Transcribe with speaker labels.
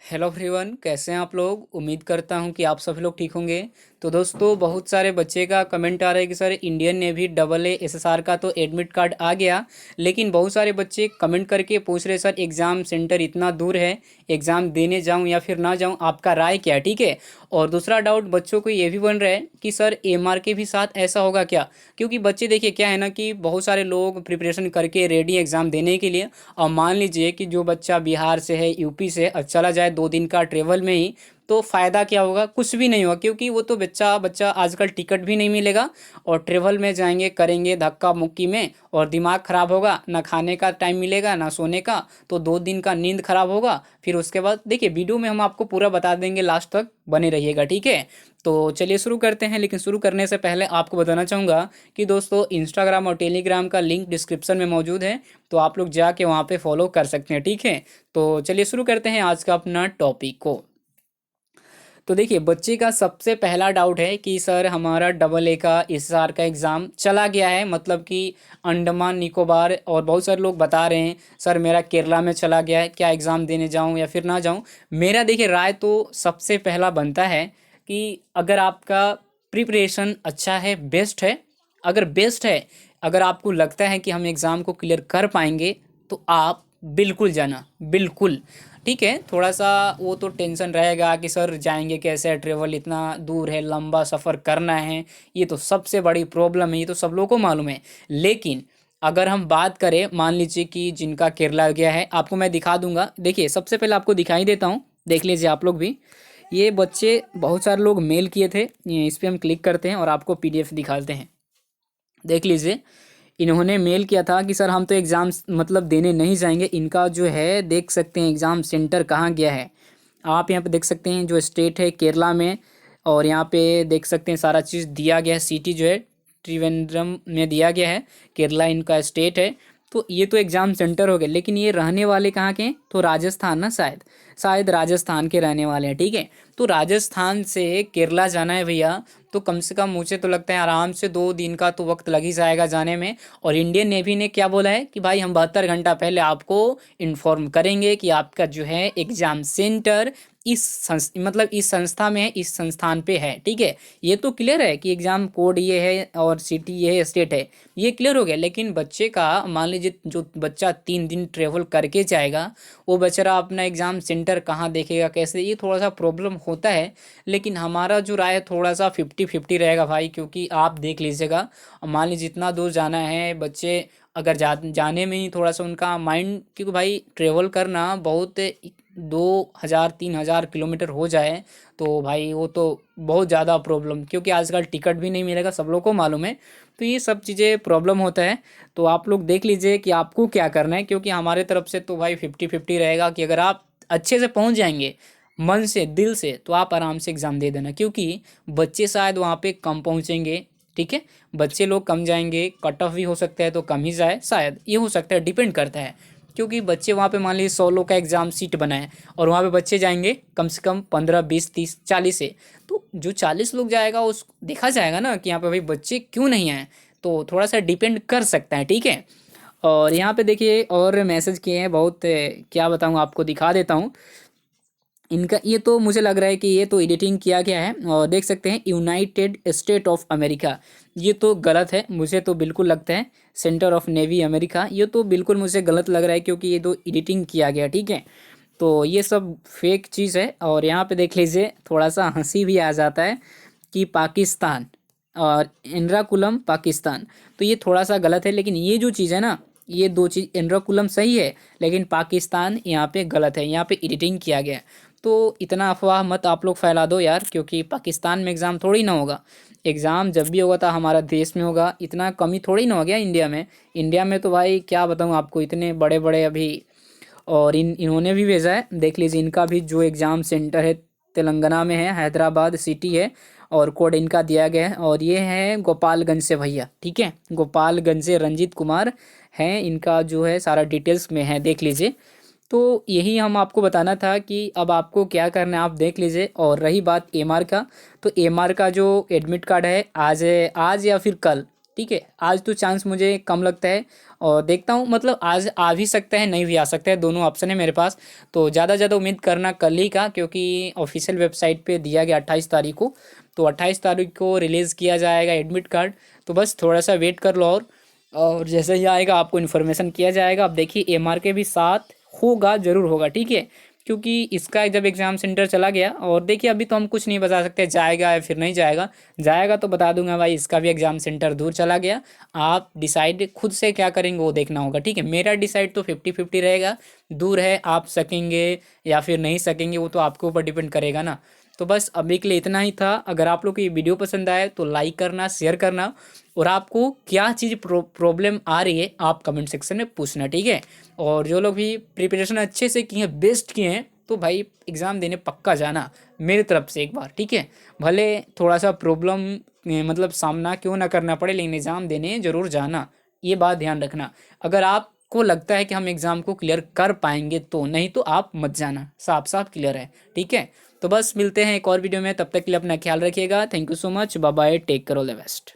Speaker 1: Hello everyone, कैसे हैं आप लोग। उम्मीद करता हूं कि आप सभी लोग ठीक होंगे। तो दोस्तों, बहुत सारे बच्चे का कमेंट आ रहा है कि sir Indian navy double A SSR का तो एडमिट कार्ड आ गया, लेकिन बहुत सारे बच्चे कमेंट करके पूछ रहे सर एग्ज़ाम सेंटर इतना दूर है, एग्ज़ाम देने जाऊं या फिर ना जाऊं, आपका राय क्या है। ठीक है। और दूसरा डाउट बच्चों को ये भी बन रहा है कि सर एमआर के भी साथ ऐसा होगा क्या। क्योंकि बच्चे देखिए क्या है ना कि बहुत सारे लोग प्रिपरेशन करके रेडी एग्ज़ाम देने के लिए। और मान लीजिए कि जो बच्चा बिहार से है, यूपी से चला जाए 2 दिन का ट्रेवल में ही, तो फ़ायदा क्या होगा, कुछ भी नहीं होगा। क्योंकि वो तो बच्चा बच्चा आजकल टिकट भी नहीं मिलेगा और ट्रेवल में जाएंगे करेंगे धक्का मुक्की में, और दिमाग ख़राब होगा, ना खाने का टाइम मिलेगा ना सोने का। तो 2 दिन का नींद खराब होगा। फिर उसके बाद देखिए वीडियो में हम आपको पूरा बता देंगे, लास्ट तक बने रहिएगा। ठीक है। तो चलिए शुरू करते हैं, लेकिन शुरू करने से पहले आपको बताना चाहूँगा कि दोस्तों इंस्टाग्राम और टेलीग्राम का लिंक डिस्क्रिप्शन में मौजूद है, तो आप लोग जाके वहाँ पे फॉलो कर सकते हैं। ठीक है। तो चलिए शुरू करते हैं आज का अपना टॉपिक को। तो देखिए बच्चे का सबसे पहला डाउट है कि सर हमारा डबल ए का एसएसआर का एग्ज़ाम चला गया है, मतलब कि अंडमान निकोबार, और बहुत सारे लोग बता रहे हैं सर मेरा केरला में चला गया है, क्या एग्ज़ाम देने जाऊं या फिर ना जाऊं। मेरा देखिए राय तो सबसे पहला बनता है कि अगर आपका प्रिपरेशन अच्छा है, बेस्ट है, अगर बेस्ट है, अगर आपको लगता है कि हम एग्ज़ाम को क्लियर कर पाएंगे, तो आप बिल्कुल जाना, बिल्कुल। ठीक है। थोड़ा सा वो तो टेंशन रहेगा कि सर जाएंगे कैसे, ट्रेवल इतना दूर है, लंबा सफ़र करना है, ये तो सबसे बड़ी प्रॉब्लम है, ये तो सब लोगों को मालूम है। लेकिन अगर हम बात करें, मान लीजिए कि जिनका केरला गया है, आपको मैं दिखा दूंगा। देखिए सबसे पहले आपको दिखाई देता हूँ, देख लीजिए आप लोग भी। ये बच्चे बहुत सारे लोग मेल किए थे, इस पर हम क्लिक करते हैं और आपको पीडीएफ दिखाते हैं। देख लीजिए, इन्होंने मेल किया था कि सर हम तो एग्ज़ाम मतलब देने नहीं जाएंगे। इनका जो है देख सकते हैं एग्ज़ाम सेंटर कहाँ गया है। आप यहाँ पे देख सकते हैं जो स्टेट है केरला में, और यहाँ पे देख सकते हैं सारा चीज़ दिया गया है। सिटी जो है त्रिवेंद्रम में दिया गया है, केरला इनका स्टेट है। तो ये तो एग्ज़ाम सेंटर हो गए, लेकिन ये रहने वाले कहाँ के हैं, तो राजस्थान ना, शायद शायद राजस्थान के रहने वाले हैं। ठीक है। तो राजस्थान से केरला जाना है भैया, तो कम से कम मुझे तो लगता है आराम से 2 दिन का तो वक्त लग ही जाएगा जाने में। और इंडियन नेवी ने क्या बोला है कि भाई हम 72 घंटा पहले आपको इन्फॉर्म करेंगे कि आपका जो है एग्ज़ाम सेंटर मतलब इस संस्था में है, इस संस्थान पे है। ठीक है। ये तो क्लियर है कि एग्ज़ाम कोड ये है और सिटी ये है, स्टेट है, ये क्लियर हो गया। लेकिन बच्चे का मान लीजिए जो बच्चा 3 दिन ट्रेवल करके जाएगा, वो बेचारा अपना एग्ज़ाम सेंटर कहाँ देखेगा, कैसे, ये थोड़ा सा प्रॉब्लम होता है। लेकिन हमारा जो राय है थोड़ा सा 50-50 रहेगा भाई, क्योंकि आप देख लीजिएगा, मान लीजिए जितना दूर जाना है, बच्चे अगर जाने में ही थोड़ा सा उनका माइंड, क्योंकि भाई ट्रेवल करना बहुत 2,000-3,000 किलोमीटर हो जाए, तो भाई वो तो बहुत ज़्यादा प्रॉब्लम, क्योंकि आजकल टिकट भी नहीं मिलेगा, सब लोग को मालूम है। तो ये सब चीज़ें प्रॉब्लम होता है। तो आप लोग देख लीजिए कि आपको क्या करना है, क्योंकि हमारे तरफ से तो भाई 50-50 रहेगा कि अगर आप अच्छे से पहुंच जाएंगे, मन से दिल से, तो आप आराम से एग्ज़ाम दे देना। क्योंकि बच्चे शायद वहाँ पे कम पहुँचेंगे। ठीक है। बच्चे लोग कम जाएंगे, कट ऑफ भी हो सकता है तो कम ही जाए, शायद ये हो सकता है, डिपेंड करता है। क्योंकि बच्चे वहाँ पे मान लीजिए 100 लोग का एग्ज़ाम सीट बना है, और वहाँ पे बच्चे जाएंगे कम से कम 15-20-30-40 से, तो जो 40 लोग जाएगा उस देखा जाएगा ना कि यहाँ पे भाई बच्चे क्यों नहीं आए। तो थोड़ा सा डिपेंड कर सकता है। ठीक है। और यहाँ पे देखिए और मैसेज किए हैं बहुत, क्या बताऊँ, आपको दिखा देता हूँ। इनका ये तो मुझे लग रहा है कि ये तो एडिटिंग किया गया है, और देख सकते हैं यूनाइटेड स्टेट ऑफ अमेरिका, ये तो गलत है, मुझे तो बिल्कुल लगता है सेंटर ऑफ नेवी अमेरिका, ये तो बिल्कुल मुझे गलत लग रहा है, क्योंकि ये तो एडिटिंग किया गया। ठीक है। तो ये सब फेक चीज़ है। और यहाँ पे देख लीजिए थोड़ा सा हंसी भी आ जाता है कि पाकिस्तान और एर्नाकुलम पाकिस्तान, तो ये थोड़ा सा गलत है। लेकिन ये जो चीज़ है ना, ये दो चीज़, एर्नाकुलम सही है लेकिन पाकिस्तान यहाँ पे गलत है, यहाँ पे एडिटिंग किया गया है। तो इतना अफवाह मत आप लोग फैला दो यार, क्योंकि पाकिस्तान में एग्ज़ाम थोड़ी ना होगा। एग्ज़ाम जब भी होगा था हमारा देश में होगा, इतना कमी थोड़ी ना हो गया इंडिया में। इंडिया में तो भाई क्या बताऊँ आपको, इतने बड़े बड़े अभी, और इन्होंने भी भेजा है, देख लीजिए इनका भी जो एग्ज़ाम सेंटर है तेलंगाना में है, हैदराबाद सिटी है, और कोड इनका दिया गया है, और ये है गोपालगंज से भैया। ठीक है। गोपालगंज से रंजीत कुमार हैं, इनका जो है सारा डिटेल्स में है, देख लीजिए। तो यही हम आपको बताना था कि अब आपको क्या करना है, आप देख लीजिए। और रही बात एमआर का, तो एमआर का जो एडमिट कार्ड है आज या फिर कल, ठीक है, आज तो चांस मुझे कम लगता है, और देखता हूँ, मतलब आज आ भी सकता है, नहीं भी आ सकता है, दोनों ऑप्शन है मेरे पास। तो ज़्यादा ज़्यादा उम्मीद करना कल ही का, क्योंकि ऑफिशियल वेबसाइट पे दिया गया 28 तारीख को। तो 28 तारीख को रिलीज़ किया जाएगा एडमिट कार्ड। तो बस थोड़ा सा वेट कर लो, और जैसे ही आएगा आपको इन्फॉर्मेशन किया जाएगा। अब देखिए एमआर के भी साथ होगा, ज़रूर होगा, ठीक है, क्योंकि इसका जब एग्ज़ाम सेंटर चला गया, और देखिए अभी तो हम कुछ नहीं बता सकते जाएगा या फिर नहीं जाएगा। जाएगा तो बता दूंगा भाई, इसका भी एग्ज़ाम सेंटर दूर चला गया। आप डिसाइड खुद से क्या करेंगे वो देखना होगा, ठीक है। मेरा डिसाइड तो 50-50 रहेगा। दूर है, आप सकेंगे या फिर नहीं सकेंगे, वो तो आपके ऊपर डिपेंड करेगा ना। तो बस अभी के लिए इतना ही था। अगर आप लोग को ये वीडियो पसंद आए तो लाइक करना, शेयर करना, और आपको क्या चीज़ प्रॉब्लम आ रही है आप कमेंट सेक्शन में पूछना, ठीक है। और जो लोग भी प्रिपरेशन अच्छे से किए हैं, बेस्ट किए हैं, तो भाई एग्ज़ाम देने पक्का जाना मेरी तरफ से एक बार, ठीक है। भले थोड़ा सा प्रॉब्लम मतलब सामना क्यों ना करना पड़े, लेकिन एग्ज़ाम देने ज़रूर जाना, ये बात ध्यान रखना। अगर आपको लगता है कि हम एग्ज़ाम को क्लियर कर पाएंगे तो, नहीं तो आप मत जाना, साफ साफ क्लियर है, ठीक है। तो बस मिलते हैं एक और वीडियो में, तब तक के लिए अपना ख्याल रखिएगा। Thank you so much, bye bye, take care, all the best.